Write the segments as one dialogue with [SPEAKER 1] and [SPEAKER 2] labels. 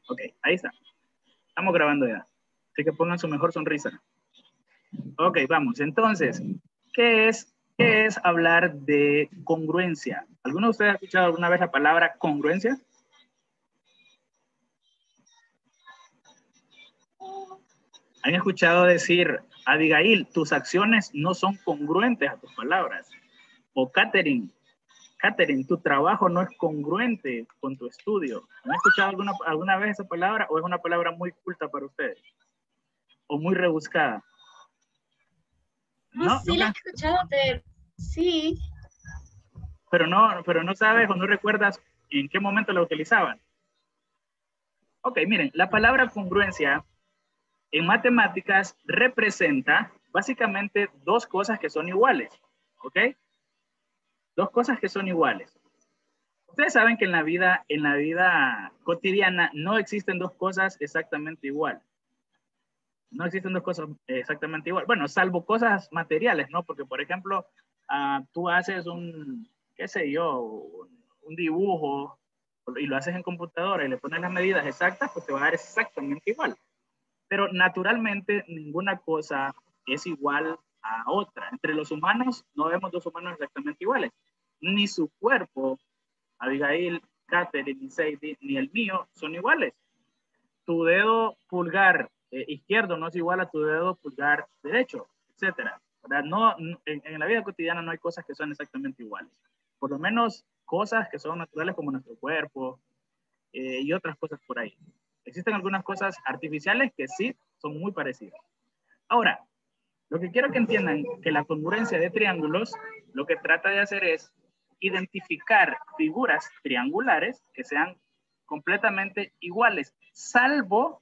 [SPEAKER 1] Ok, ahí está. Estamos grabando ya. Así que pongan su mejor sonrisa. Ok, vamos. Entonces, qué es hablar de congruencia? ¿Alguno de ustedes ha escuchado alguna vez la palabra congruencia? ¿Han escuchado decir, Abigail, tus acciones no son congruentes a tus palabras? O Catherine, tu trabajo no es congruente con tu estudio. ¿Han escuchado alguna vez esa palabra o es una palabra muy culta para ustedes? ¿O muy rebuscada?
[SPEAKER 2] No,
[SPEAKER 1] No,
[SPEAKER 2] sí la he
[SPEAKER 1] nunca.
[SPEAKER 2] escuchado, pero sí.
[SPEAKER 1] Pero no sabes o no recuerdas en qué momento la utilizaban. Ok, miren, la palabra congruencia en matemáticas representa básicamente dos cosas que son iguales. ¿Ok? Dos cosas que son iguales. Ustedes saben que en la vida cotidiana no existen dos cosas exactamente igual. No existen dos cosas exactamente igual. Bueno, salvo cosas materiales, ¿no? Porque, por ejemplo, tú haces qué sé yo, un dibujo y lo haces en computadora y le pones las medidas exactas, pues te va a dar exactamente igual. Pero naturalmente ninguna cosa es igual a otra. Entre los humanos no vemos dos humanos exactamente iguales. Ni su cuerpo, Abigail, Catherine, ni Sadie, ni el mío son iguales. Tu dedo pulgar izquierdo no es igual a tu dedo pulgar derecho, etcétera. No, en la vida cotidiana no hay cosas que son exactamente iguales. Por lo menos cosas que son naturales como nuestro cuerpo y otras cosas por ahí. Existen algunas cosas artificiales que sí son muy parecidas. Ahora, lo que quiero que entiendan que la congruencia de triángulos lo que trata de hacer es identificar figuras triangulares que sean completamente iguales, salvo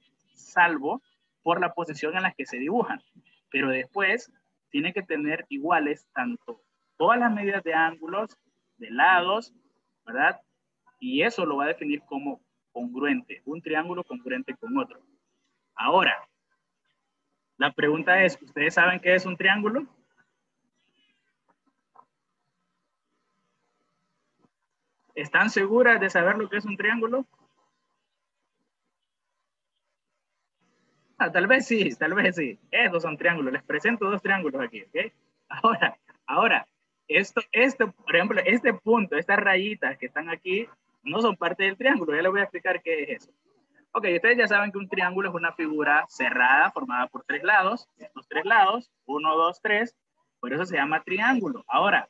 [SPEAKER 1] por la posición en la que se dibujan. Pero después tiene que tener iguales tanto todas las medidas de ángulos, de lados, ¿verdad? Y eso lo va a definir como congruente, un triángulo congruente con otro. Ahora, la pregunta es, ¿ustedes saben qué es un triángulo? ¿Están seguras de saber lo que es un triángulo? Tal vez sí, tal vez sí. Estos son triángulos. Les presento dos triángulos aquí, ¿ok? Ahora, por ejemplo, este punto, estas rayitas que están aquí, no son parte del triángulo. Ya les voy a explicar qué es eso. Ok, ustedes ya saben que un triángulo es una figura cerrada formada por tres lados. Estos tres lados, 1, 2, 3, por eso se llama triángulo. Ahora,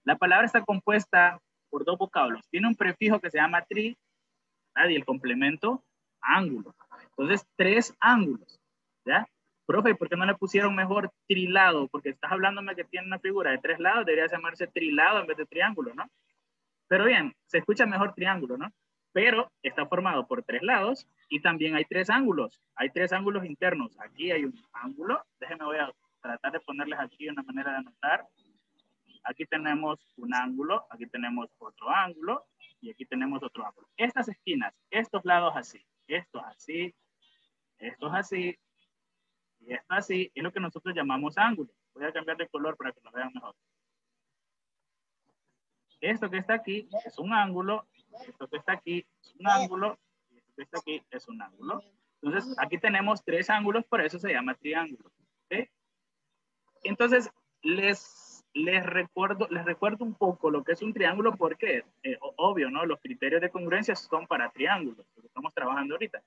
[SPEAKER 1] la palabra está compuesta por dos vocablos. Tiene un prefijo que se llama tri, ¿verdad? Y el complemento, ángulo. Entonces, tres ángulos, ¿ya? Profe, ¿por qué no le pusieron mejor trilado? Porque estás hablándome que tiene una figura de tres lados, debería llamarse trilado en vez de triángulo, ¿no? Pero bien, se escucha mejor triángulo, ¿no? Pero está formado por tres lados y también hay tres ángulos. Hay tres ángulos internos. Aquí hay un ángulo. Déjenme, voy a tratar de ponerles aquí una manera de anotar. Aquí tenemos un ángulo, aquí tenemos otro ángulo y aquí tenemos otro ángulo. Estas esquinas, estos lados así, estos así, estos así y esto así, es lo que nosotros llamamos ángulo. Voy a cambiar de color para que lo vean mejor. Esto que está aquí es un ángulo, esto que está aquí es un ángulo y esto que está aquí es un ángulo. Entonces, aquí tenemos tres ángulos, por eso se llama triángulo. ¿Okay? Entonces, les recuerdo un poco lo que es un triángulo porque, obvio, ¿no? Los criterios de congruencia son para triángulos, lo que estamos trabajando ahorita.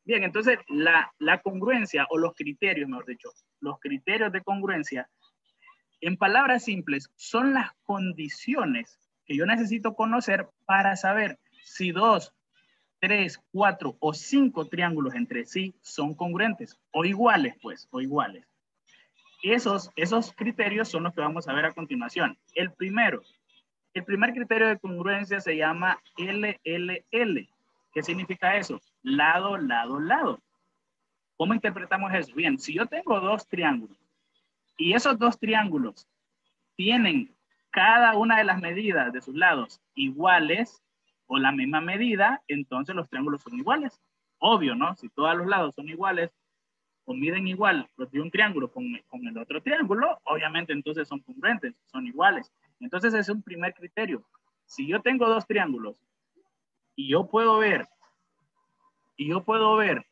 [SPEAKER 1] Bien, entonces la congruencia o los criterios, mejor dicho, los criterios de congruencia, en palabras simples, son las condiciones que yo necesito conocer para saber si dos, tres, cuatro o cinco triángulos entre sí son congruentes o iguales, pues, o iguales. Esos criterios son los que vamos a ver a continuación. El primer criterio de congruencia se llama LLL. ¿Qué significa eso? Lado, lado, lado. ¿Cómo interpretamos eso? Bien, si yo tengo dos triángulos y esos dos triángulos tienen cada una de las medidas de sus lados iguales o la misma medida, entonces los triángulos son iguales. Obvio, ¿no? Si todos los lados son iguales o miden igual los de un triángulo con el otro triángulo, obviamente entonces son congruentes, son iguales. Entonces es un primer criterio. Si yo tengo dos triángulos y yo puedo ver y yo puedo ver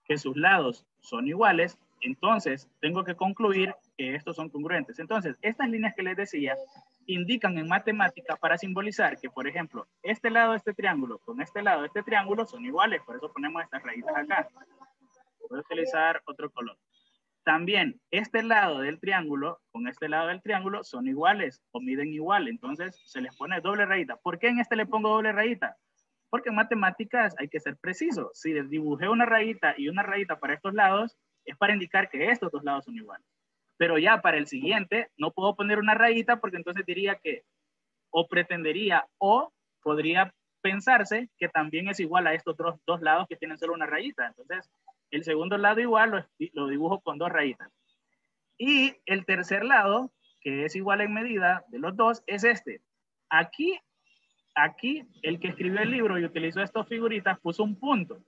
[SPEAKER 1] que sus lados son iguales, entonces tengo que concluir que estos son congruentes. Entonces, estas líneas que les decía indican en matemática para simbolizar que, por ejemplo, este lado de este triángulo con este lado de este triángulo son iguales, por eso ponemos estas rayitas acá. Voy a utilizar otro color. También este lado del triángulo con este lado del triángulo son iguales o miden igual, entonces se les pone doble rayita. ¿Por qué en este le pongo doble rayita? Porque en matemáticas hay que ser preciso. Si les dibujé una rayita y una rayita para estos lados, es para indicar que estos dos lados son iguales. Pero ya para el siguiente no puedo poner una rayita porque entonces diría que o pretendería o podría pensarse que también es igual a estos dos lados que tienen solo una rayita. Entonces, el segundo lado igual lo dibujo con dos rayitas. Y el tercer lado, que es igual en medida de los dos, es este. Aquí, el que escribió el libro y utilizó estas figuritas puso un punto.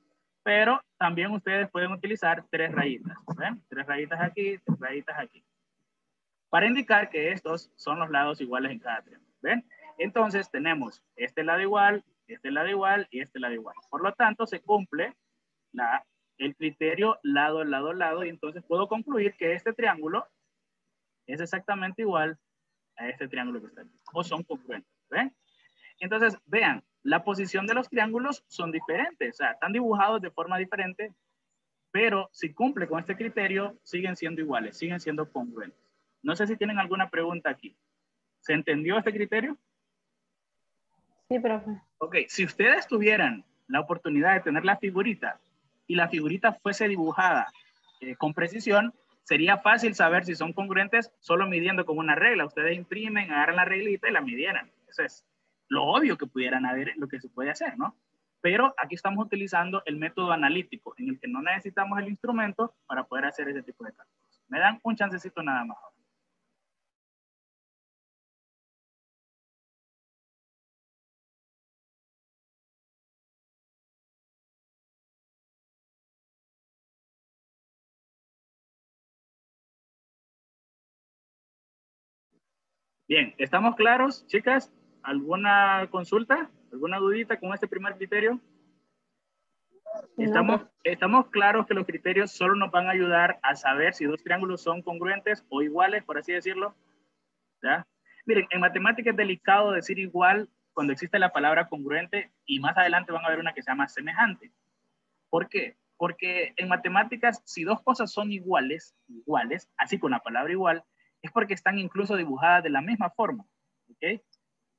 [SPEAKER 1] Pero también ustedes pueden utilizar tres rayitas. ¿Ven? Tres rayitas aquí, tres rayitas aquí. Para indicar que estos son los lados iguales en cada triángulo. ¿Ven? Entonces tenemos este lado igual y este lado igual. Por lo tanto, se cumple el criterio lado, lado, lado, y entonces puedo concluir que este triángulo es exactamente igual a este triángulo que está aquí. O son congruentes. ¿Ven? Entonces, vean, la posición de los triángulos son diferentes. O sea, están dibujados de forma diferente, pero si cumple con este criterio, siguen siendo iguales, siguen siendo congruentes. No sé si tienen alguna pregunta aquí. ¿Se entendió este criterio?
[SPEAKER 2] Sí, profe.
[SPEAKER 1] Ok, si ustedes tuvieran la oportunidad de tener la figurita y la figurita fuese dibujada con precisión, sería fácil saber si son congruentes solo midiendo con una regla. Ustedes imprimen, agarran la reglita y la midieran. Eso es lo obvio que pudieran haber, lo que se puede hacer, ¿no? Pero aquí estamos utilizando el método analítico, en el que no necesitamos el instrumento para poder hacer ese tipo de cálculos. Me dan un chancecito nada más. Bien, ¿estamos claros, chicas? ¿Alguna consulta? ¿Alguna dudita con este primer criterio?
[SPEAKER 2] No,
[SPEAKER 1] Estamos claros que los criterios solo nos van a ayudar a saber si dos triángulos son congruentes o iguales, por así decirlo. ¿Ya? Miren, en matemática es delicado decir igual cuando existe la palabra congruente y más adelante van a ver una que se llama semejante. ¿Por qué? Porque en matemáticas, si dos cosas son iguales, así con la palabra igual, es porque están incluso dibujadas de la misma forma. ¿Ok?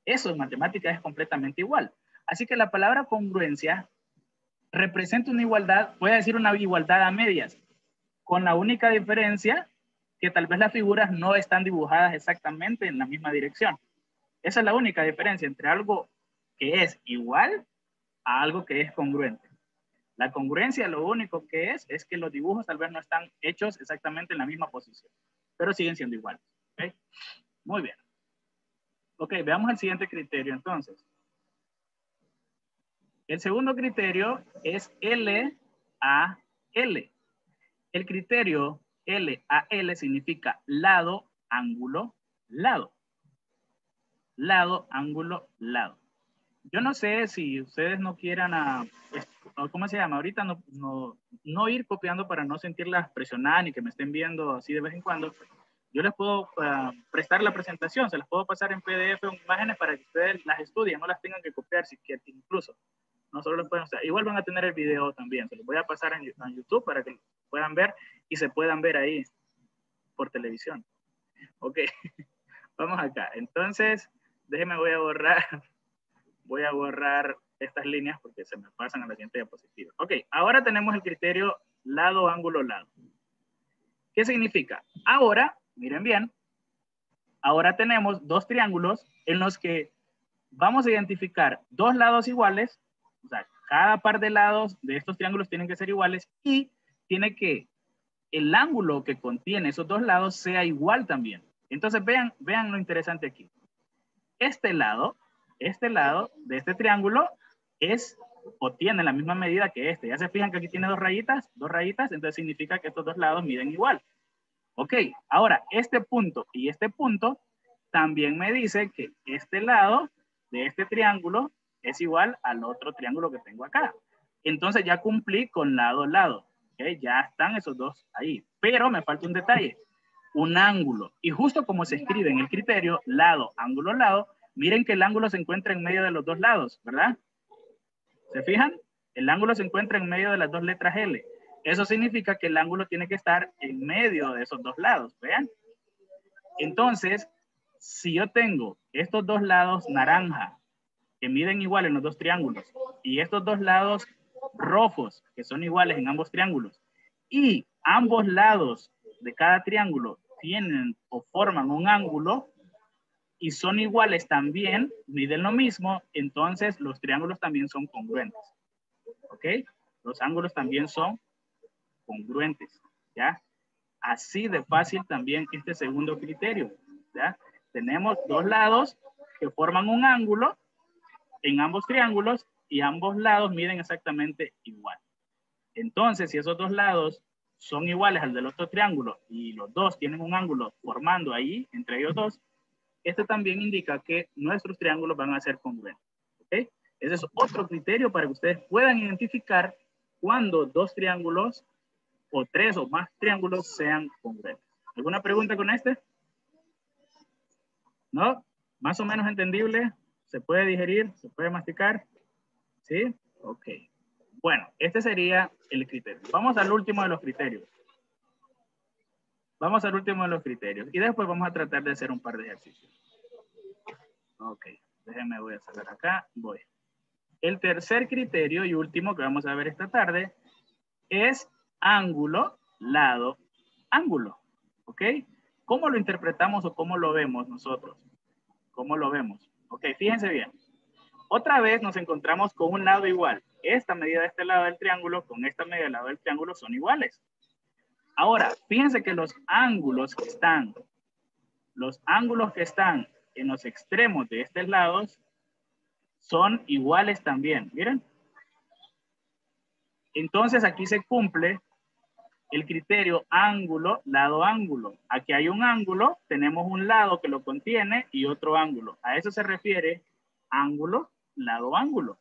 [SPEAKER 1] Eso en matemáticas es completamente igual. Así que la palabra congruencia representa una igualdad, puede decir una igualdad a medias, con la única diferencia que tal vez las figuras no están dibujadas exactamente en la misma dirección. Esa es la única diferencia entre algo que es igual a algo que es congruente. La congruencia lo único que es que los dibujos tal vez no están hechos exactamente en la misma posición, pero siguen siendo iguales. ¿Okay? Muy bien. Ok, veamos el siguiente criterio entonces. El segundo criterio es LAL. El criterio LAL significa lado, ángulo, lado. Lado, ángulo, lado. Yo no sé si ustedes no quieran, ¿cómo se llama? Ahorita no ir copiando para no sentirlas presionadas ni que me estén viendo así de vez en cuando. Yo les puedo prestar la presentación, se las puedo pasar en PDF o en imágenes para que ustedes las estudien, no las tengan que copiar si quieren, incluso. No solo lo pueden hacer. Igual van a tener el video también, se los voy a pasar en YouTube para que lo puedan ver y se puedan ver ahí por televisión. Ok, vamos acá. Entonces, déjenme, voy a borrar estas líneas porque se me pasan a la siguiente diapositiva. Ok, ahora tenemos el criterio lado, ángulo, lado. ¿Qué significa? Ahora, miren bien, ahora tenemos dos triángulos en los que vamos a identificar dos lados iguales, o sea, cada par de lados de estos triángulos tienen que ser iguales y tiene que el ángulo que contiene esos dos lados sea igual también. Entonces vean lo interesante aquí. Este lado de este triángulo es o tiene la misma medida que este. Ya se fijan que aquí tiene dos rayitas, entonces significa que estos dos lados miden igual. Ok, ahora este punto y este punto también me dice que este lado de este triángulo es igual al otro triángulo que tengo acá. entonces ya cumplí con lado, lado. ¿Okay? Ya están esos dos ahí. Pero me falta un detalle. Un ángulo. Y justo como se escribe en el criterio, lado, ángulo, lado, miren que el ángulo se encuentra en medio de los dos lados, ¿verdad? ¿Se fijan? El ángulo se encuentra en medio de las dos letras L. Eso significa que el ángulo tiene que estar en medio de esos dos lados, ¿vean? Entonces, si yo tengo estos dos lados naranja, que miden igual en los dos triángulos, y estos dos lados rojos, que son iguales en ambos triángulos, y ambos lados de cada triángulo tienen o forman un ángulo, y son iguales también, miden lo mismo, entonces los triángulos también son congruentes. ¿Ok? Los ángulos también son congruentes, ¿ya? Así de fácil también este segundo criterio, ¿ya? Tenemos dos lados que forman un ángulo en ambos triángulos y ambos lados miden exactamente igual. Entonces, si esos dos lados son iguales al del otro triángulo y los dos tienen un ángulo formando ahí, entre ellos dos, esto también indica que nuestros triángulos van a ser congruentes. ¿Ok? Ese es otro criterio para que ustedes puedan identificar cuando dos triángulos o tres o más triángulos sean congruentes. ¿Alguna pregunta con este? ¿No? ¿Más o menos entendible? ¿Se puede digerir? ¿Se puede masticar? ¿Sí? Ok. Bueno, este sería el criterio. Vamos al último de los criterios. Vamos al último de los criterios. Y después vamos a tratar de hacer un par de ejercicios. Ok. Déjenme, voy a sacar acá. Voy. El tercer criterio y último que vamos a ver esta tarde es ángulo, lado, ángulo. ¿Ok? ¿Cómo lo interpretamos o cómo lo vemos nosotros? ¿Cómo lo vemos? Ok, fíjense bien. Otra vez nos encontramos con un lado igual. Esta medida de este lado del triángulo con esta medida del lado del triángulo son iguales. Ahora, fíjense que los ángulos que están en los extremos de estos lados son iguales también. Miren. Entonces aquí se cumple el criterio ángulo, lado, ángulo. Aquí hay un ángulo, tenemos un lado que lo contiene y otro ángulo. A eso se refiere ángulo, lado, ángulo.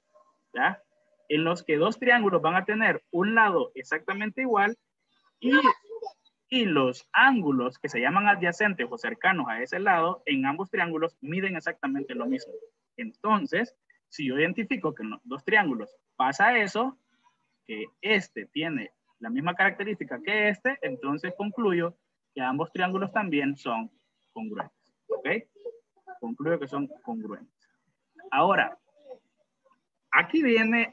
[SPEAKER 1] ¿Ya? En los que dos triángulos van a tener un lado exactamente igual y los ángulos que se llaman adyacentes o cercanos a ese lado, en ambos triángulos miden exactamente lo mismo. Entonces, si yo identifico que en los dos triángulos pasa eso, que este tiene la misma característica que este, entonces concluyo que ambos triángulos también son congruentes. ¿Ok? Concluyo que son congruentes. Ahora, aquí viene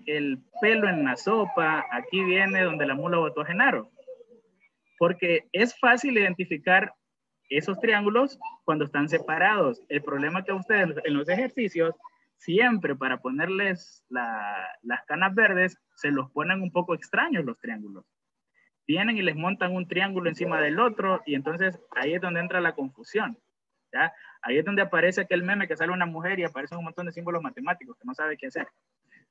[SPEAKER 1] el pelo en la sopa, aquí viene donde la mula botó a Genaro. Porque es fácil identificar esos triángulos cuando están separados. El problema que ustedes en los ejercicios, siempre para ponerles las canas verdes, se los ponen un poco extraños los triángulos. Vienen y les montan un triángulo encima del otro y entonces ahí es donde entra la confusión. ¿Ya? Ahí es donde aparece aquel meme que sale una mujer y aparecen un montón de símbolos matemáticos que no sabe qué hacer.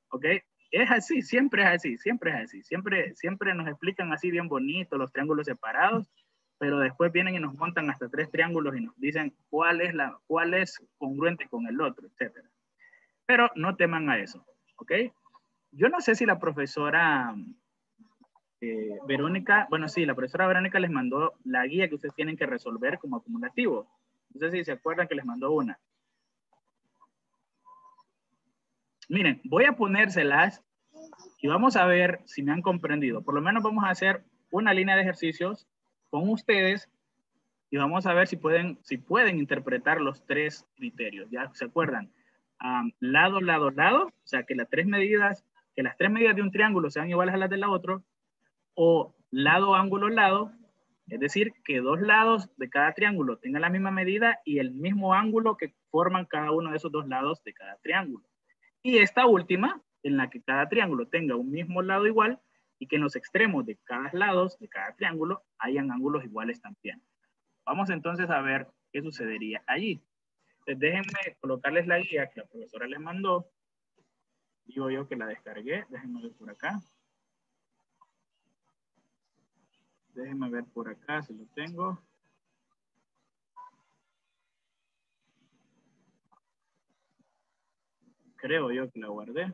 [SPEAKER 1] ¿Ok? Es así, siempre es así, siempre es así. Siempre nos explican así bien bonito los triángulos separados, pero después vienen y nos montan hasta 3 triángulos y nos dicen cuál es congruente con el otro, etc. Pero no teman a eso, ¿ok? Yo no sé si la profesora Verónica, bueno, sí, la profesora Verónica les mandó la guía que ustedes tienen que resolver como acumulativo. No sé si se acuerdan que les mandó una. Miren, voy a ponérselas y vamos a ver si me han comprendido. Por lo menos vamos a hacer una línea de ejercicios con ustedes y vamos a ver si pueden interpretar los 3 criterios. ¿Ya se acuerdan? Lado, lado, lado, o sea, que las tres medidas de un triángulo sean iguales a las de la otra, o lado, ángulo, lado, es decir, que dos lados de cada triángulo tengan la misma medida y el mismo ángulo que forman cada uno de esos dos lados de cada triángulo. Y esta última, en la que cada triángulo tenga un mismo lado igual y que en los extremos de cada lado de cada triángulo hayan ángulos iguales también. Vamos entonces a ver qué sucedería allí. Entonces déjenme colocarles la guía que la profesora les mandó. Digo yo que la descargué. Déjenme ver por acá. Déjenme ver por acá si lo tengo. Creo yo que la guardé.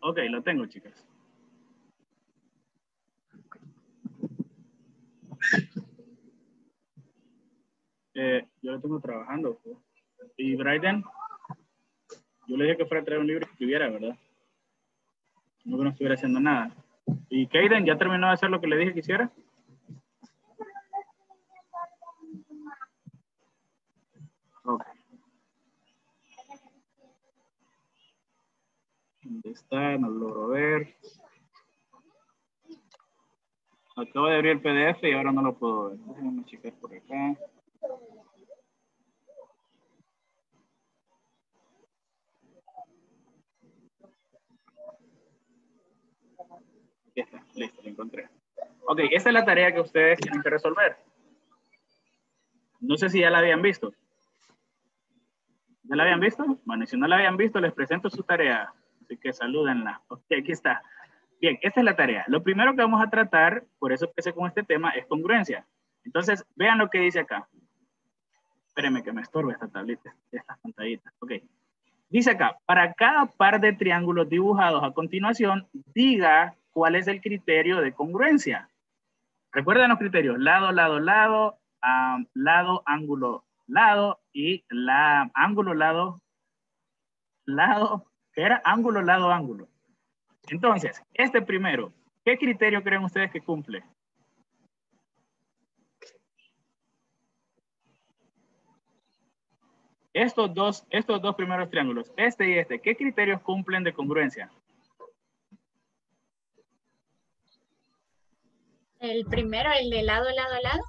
[SPEAKER 1] Ok, lo tengo, chicas. Yo lo tengo trabajando. Pues. Y Bryden, yo le dije que fuera a traer un libro y escribiera, ¿verdad? No que no estuviera haciendo nada. ¿Y Kaden ya terminó de hacer lo que le dije que hiciera? Ok. ¿Dónde está? No lo logro ver. Acabo de abrir el PDF y ahora no lo puedo ver. Déjenme checar por acá. Aquí está, listo, lo encontré. Ok, esta es la tarea que ustedes tienen que resolver. No sé si ya la habían visto. ¿Ya la habían visto? Bueno, y si no la habían visto, les presento su tarea. Así que salúdenla. Ok, aquí está. Bien, esta es la tarea. Lo primero que vamos a tratar, por eso empecé con este tema, es congruencia. Entonces, vean lo que dice acá. Espérenme que me estorbe esta tablita, estas pantallitas. Ok. Dice acá, para cada par de triángulos dibujados a continuación, diga cuál es el criterio de congruencia. Recuerden los criterios, lado, lado, lado, lado, ángulo, lado y ángulo, lado, lado, ¿qué era? Ángulo, lado, ángulo. Entonces, este primero, ¿qué criterio creen ustedes que cumple? Estos dos primeros triángulos, este y este, ¿qué criterios cumplen de congruencia?
[SPEAKER 3] El primero, el de lado, lado, lado.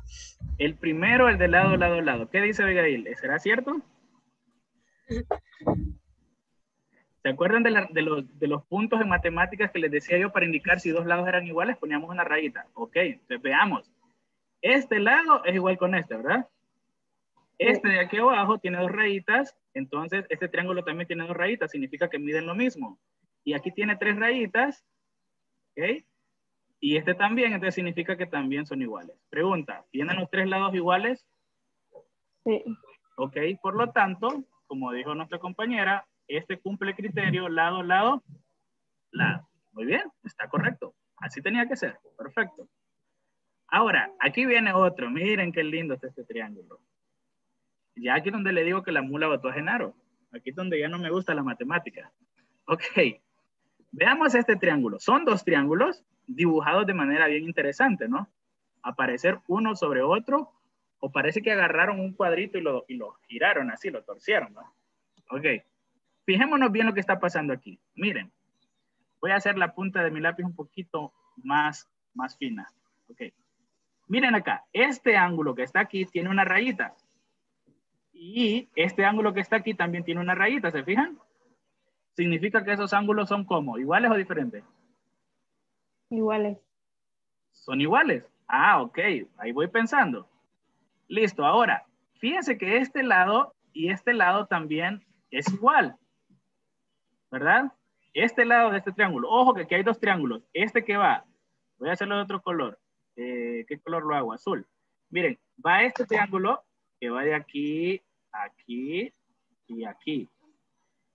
[SPEAKER 1] El primero, el de lado, lado, lado. ¿Qué dice Abigail? ¿Será cierto? ¿Se acuerdan de los puntos en matemáticas que les decía yo para indicar si dos lados eran iguales? Poníamos una rayita. Ok, entonces veamos. Este lado es igual con este, ¿verdad? Este de aquí abajo tiene dos rayitas, entonces este triángulo también tiene dos rayitas, significa que miden lo mismo. Y aquí tiene tres rayitas, ¿ok? Y este también, entonces significa que también son iguales. Pregunta, ¿tienen los tres lados iguales?
[SPEAKER 2] Sí.
[SPEAKER 1] Ok, por lo tanto, como dijo nuestra compañera, este cumple el criterio lado, lado, lado. Muy bien, está correcto. Así tenía que ser. Perfecto. Ahora, aquí viene otro. Miren qué lindo está este triángulo. Ya aquí es donde le digo que la mula votó a Genaro. Aquí es donde ya no me gusta la matemática. Ok. Veamos este triángulo. Son dos triángulos dibujados de manera bien interesante, ¿no? Aparecer uno sobre otro, o parece que agarraron un cuadrito y lo giraron así, lo torcieron, ¿no? Ok. Fijémonos bien lo que está pasando aquí. Miren. Voy a hacer la punta de mi lápiz un poquito más fina. Ok. Miren acá. Este ángulo que está aquí tiene una rayita. Y este ángulo que está aquí también tiene una rayita. ¿Se fijan? Significa que esos ángulos son como, iguales o diferentes.
[SPEAKER 2] Iguales.
[SPEAKER 1] Son iguales. Ah, ok. Ahí voy pensando. Listo. Ahora, fíjense que este lado y este lado también es igual. ¿Verdad? Este lado de este triángulo. Ojo que aquí hay dos triángulos. Este que va, voy a hacerlo de otro color. ¿Qué color lo hago? Azul. Miren, va este triángulo que va de aquí, aquí y aquí.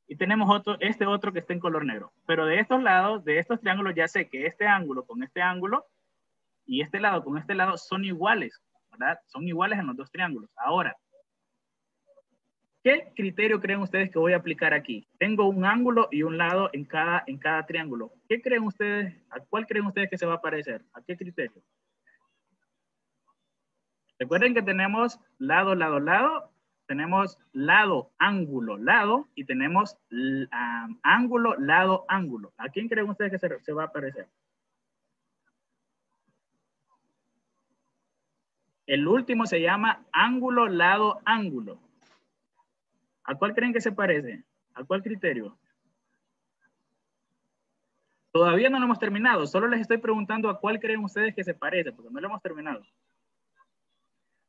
[SPEAKER 1] Y tenemos este otro que está en color negro. Pero de estos lados, de estos triángulos, ya sé que este ángulo con este ángulo y este lado con este lado son iguales, ¿verdad? Son iguales en los dos triángulos. Ahora, ¿qué criterio creen ustedes que voy a aplicar aquí? Tengo un ángulo y un lado en cada triángulo. ¿Qué creen ustedes? ¿A cuál creen ustedes que se va a parecer? ¿A qué criterio? Recuerden que tenemos lado, lado, lado. Tenemos lado, ángulo, lado. Y tenemos ángulo, lado, ángulo. ¿A quién creen ustedes que se va a parecer? El último se llama ángulo, lado, ángulo. ¿A cuál creen que se parece? ¿A cuál criterio? Todavía no lo hemos terminado. Solo les estoy preguntando a cuál creen ustedes que se parece, porque no lo hemos terminado.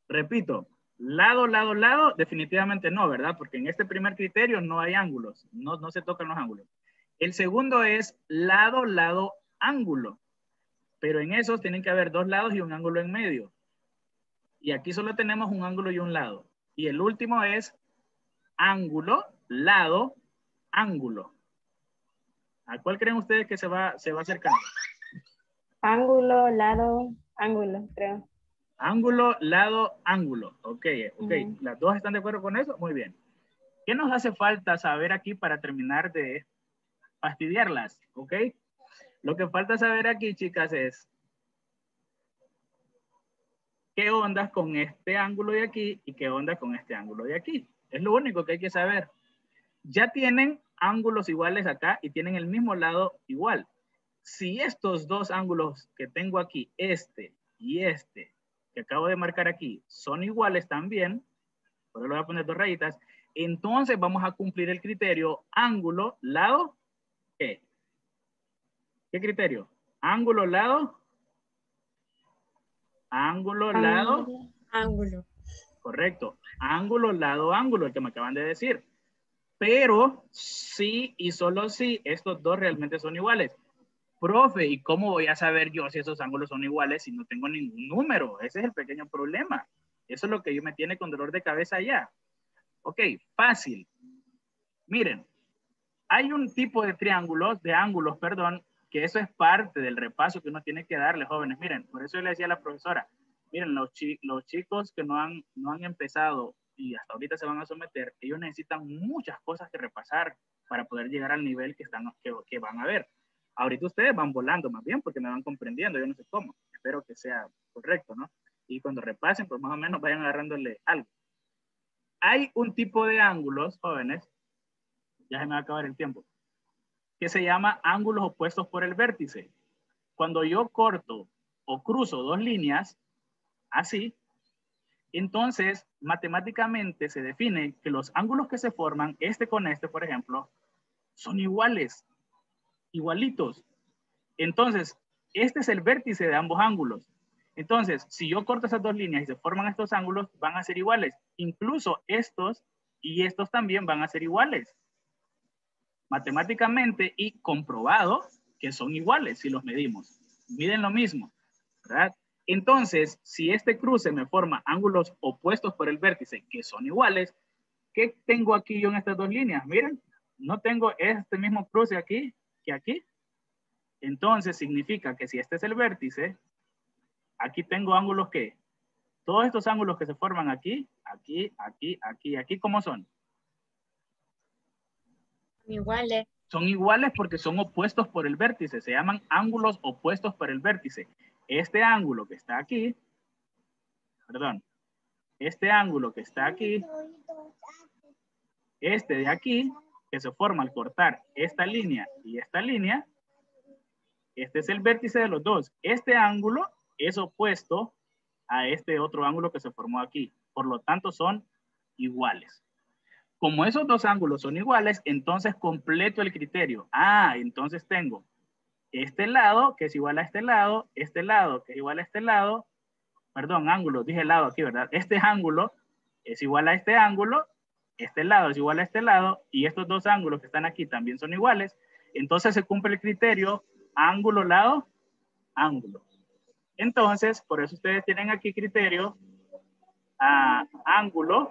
[SPEAKER 1] Repito, lado, lado, lado, definitivamente no, ¿verdad? Porque en este primer criterio no hay ángulos. No se tocan los ángulos. El segundo es lado, lado, ángulo. Pero en esos tienen que haber dos lados y un ángulo en medio. Y aquí solo tenemos un ángulo y un lado. Y el último es ángulo, lado, ángulo. ¿A cuál creen ustedes que se va acercando?
[SPEAKER 2] Ángulo, lado, ángulo, creo.
[SPEAKER 1] Ángulo, lado, ángulo. Ok, ok.
[SPEAKER 2] Ujú.
[SPEAKER 1] ¿Las dos están de acuerdo con eso? Muy bien. ¿Qué nos hace falta saber aquí para terminar de fastidiarlas? Ok. Lo que falta saber aquí, chicas, es qué ondas con este ángulo de aquí y qué ondas con este ángulo de aquí. Es lo único que hay que saber. Ya tienen ángulos iguales acá y tienen el mismo lado igual. Si estos dos ángulos que tengo aquí, este y este, que acabo de marcar aquí, son iguales también, por eso le voy a poner dos rayitas, entonces vamos a cumplir el criterio ángulo, lado, ¿qué? ¿Qué criterio? Ángulo, lado, ángulo, lado,
[SPEAKER 2] Ángulo.
[SPEAKER 3] Ángulo.
[SPEAKER 1] correcto. Ángulo, lado, ángulo, el que me acaban de decir. Pero sí y solo si estos dos realmente son iguales. Profe, ¿y cómo voy a saber yo si esos ángulos son iguales si no tengo ningún número? Ese es el pequeño problema. Eso es lo que yo me tiene con dolor de cabeza ya. Ok, fácil. Miren, hay un tipo de ángulos, perdón, que eso es parte del repaso que uno tiene que darle, jóvenes. Miren, por eso yo le decía a la profesora, miren, los chicos que no han empezado y hasta ahorita se van a someter, ellos necesitan muchas cosas que repasar para poder llegar al nivel que van a ver. Ahorita ustedes van volando más bien porque me van comprendiendo, yo no sé cómo. Espero que sea correcto, ¿no? Y cuando repasen, pues más o menos vayan agarrándole algo. Hay un tipo de ángulos, jóvenes, ya se me va a acabar el tiempo, que se llama ángulos opuestos por el vértice. Cuando yo corto o cruzo dos líneas, así, entonces matemáticamente se define que los ángulos que se forman, este con este, por ejemplo, son iguales, igualitos. Entonces, este es el vértice de ambos ángulos. Entonces, si yo corto esas dos líneas y se forman estos ángulos, van a ser iguales. Incluso estos y estos también van a ser iguales. Matemáticamente y comprobado que son iguales si los medimos. Miden lo mismo, ¿verdad? Entonces, si este cruce me forma ángulos opuestos por el vértice que son iguales, ¿qué tengo aquí yo en estas dos líneas? Miren, no tengo este mismo cruce aquí que aquí. Entonces, significa que si este es el vértice, aquí tengo ángulos que, todos estos ángulos que se forman aquí, aquí, aquí, aquí, aquí, ¿cómo son?
[SPEAKER 3] Iguales.
[SPEAKER 1] Son iguales porque son opuestos por el vértice. Se llaman ángulos opuestos por el vértice. Este ángulo que está aquí, perdón, este ángulo que está aquí, este de aquí, que se forma al cortar esta línea y esta línea, este es el vértice de los dos. Este ángulo es opuesto a este otro ángulo que se formó aquí. Por lo tanto, son iguales. Como esos dos ángulos son iguales, entonces completo el criterio. Ah, entonces tengo este lado que es igual a este lado que es igual a este lado, perdón, ángulo, dije lado aquí, ¿verdad? Este ángulo es igual a este lado es igual a este lado, y estos dos ángulos que están aquí también son iguales. Entonces se cumple el criterio ángulo, lado, ángulo. Entonces, por eso ustedes tienen aquí criterio ángulo,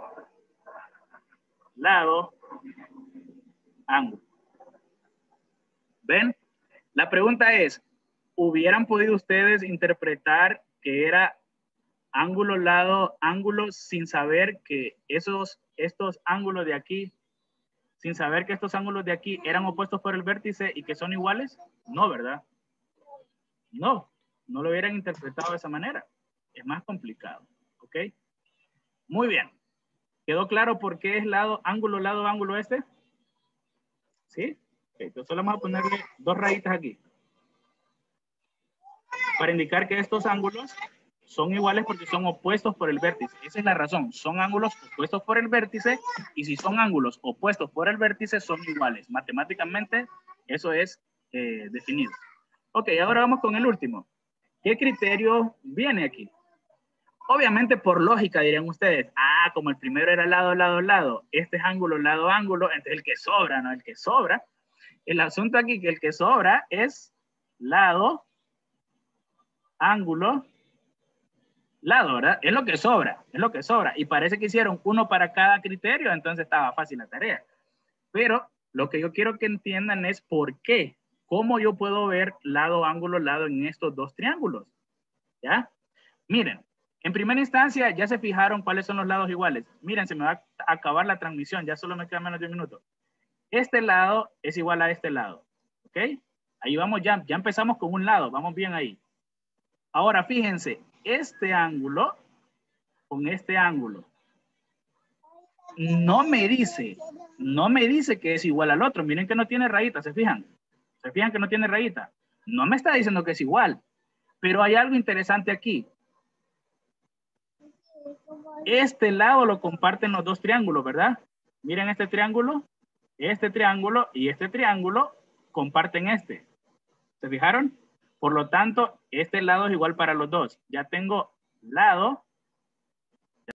[SPEAKER 1] lado, ángulo. ¿Ven? La pregunta es, ¿hubieran podido ustedes interpretar que era ángulo, lado, ángulo sin saber que estos ángulos de aquí, sin saber que estos ángulos de aquí eran opuestos por el vértice y que son iguales? No, ¿verdad? No, no lo hubieran interpretado de esa manera. Es más complicado, ¿ok? Muy bien. ¿Quedó claro por qué es lado, ángulo este? ¿Sí? Okay, entonces solo vamos a ponerle dos rayitas aquí. Para indicar que estos ángulos son iguales porque son opuestos por el vértice. Esa es la razón. Son ángulos opuestos por el vértice, y si son ángulos opuestos por el vértice, son iguales. Matemáticamente, eso es definido. Ok, ahora vamos con el último. ¿Qué criterio viene aquí? Obviamente por lógica dirían ustedes, como el primero era lado, lado, lado, este es ángulo, lado, ángulo, entonces el que sobra, ¿no? El que sobra. El asunto aquí que el que sobra es lado, ángulo, lado, ¿verdad? Es lo que sobra, es lo que sobra. Y parece que hicieron uno para cada criterio, entonces estaba fácil la tarea. Pero lo que yo quiero que entiendan es por qué. ¿cómo yo puedo ver lado, ángulo, lado en estos dos triángulos? ¿Ya? Miren, en primera instancia ya se fijaron cuáles son los lados iguales. Miren, se me va a acabar la transmisión, ya solo me quedan menos de un minuto. Este lado es igual a este lado, ¿ok? Ahí vamos, ya empezamos con un lado, vamos bien ahí. Ahora fíjense, este ángulo con este ángulo no me dice que es igual al otro. Miren que no tiene rayita, ¿se fijan? ¿Se fijan que no tiene rayita? No me está diciendo que es igual, pero hay algo interesante aquí. Este lado lo comparten los dos triángulos, ¿verdad? Miren este triángulo y este triángulo comparten este. ¿Se fijaron? Por lo tanto, este lado es igual para los dos. Ya tengo lado